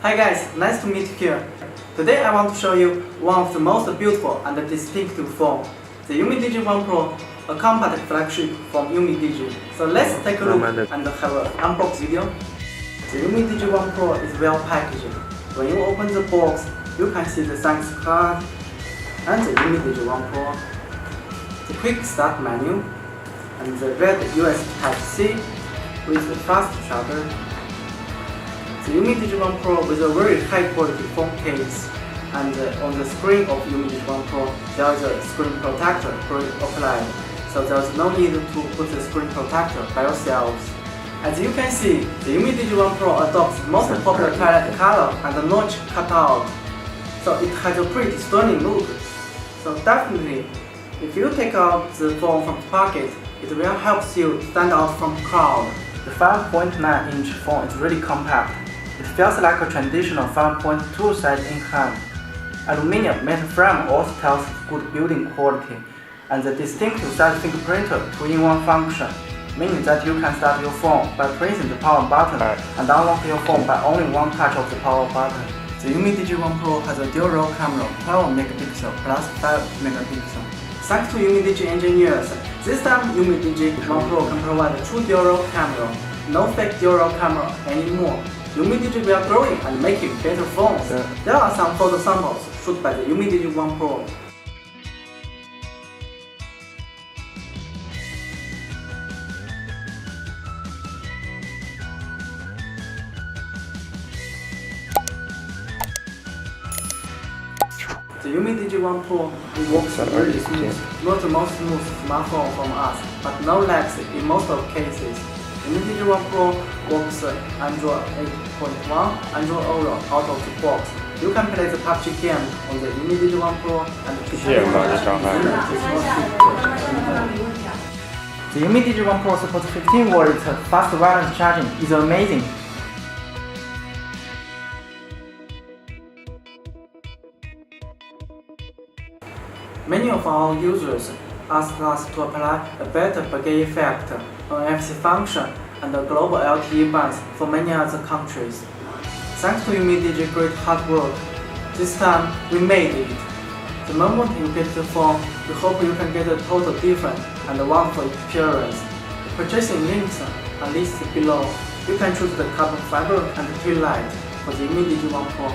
Hi guys, nice to meet you here. Today I want to show you one of the most beautiful and distinctive phone, the UMIDIGI One Pro, a compact flagship from UMIDIGI. So let's take a look and have an unbox video. The UMIDIGI One Pro is well packaged. When you open the box, you can see the thanks card and the UMIDIGI One Pro, the quick start menu, and the red USB Type-C with the fast charger. The UMIDIGI One Pro with a very high quality phone case, and on the screen of UMIDIGI One Pro there is a screen protector pre-applied, so there is no need to put the screen protector by yourselves. As you can see, the UMIDIGI One Pro adopts the most popular twilight color and the notch cutout, so it has a pretty stunning look. So definitely, if you take out the phone from the pocket, it will help you stand out from the crowd. The 5.9-inch phone is really compact. It feels like a traditional 5.2 size in hand. Aluminum metal frame also tells good building quality, and the distinctive side fingerprint 2-in-1 function, meaning that you can start your phone by pressing the power button and unlock your phone by only one touch of the power button. The UMIDIGI One Pro has a dual roll camera, 12 megapixel plus 5 megapixel. Thanks to UMIDIGI engineers, this time UMIDIGI One Pro can provide a true dual roll camera, no fake dual roll camera anymore. UMIDIGI will growing and making better phones. There are some photo samples shot by the UMIDIGI One Pro. The UMIDIGI One Pro works really smooth, not the most smooth smartphone from us, but no lags in most of cases. UMIDIGI One Pro works Android 8.1, Android Oreo out of the box. You can play the PUBG game on the UMIDIGI One Pro and the UMIDIGI One Pro supports 15 volts fast wireless charging. It's amazing. Many of our users ask us to apply a better bokeh effect, an NFC function, and a global LTE bands for many other countries. Thanks to UMIDIGI great hard work, this time we made it. The moment you get the phone, we hope you can get a total different and wonderful experience. The purchasing links are listed below. You can choose the carbon fiber and the tail light for the UMIDIGI One Pro.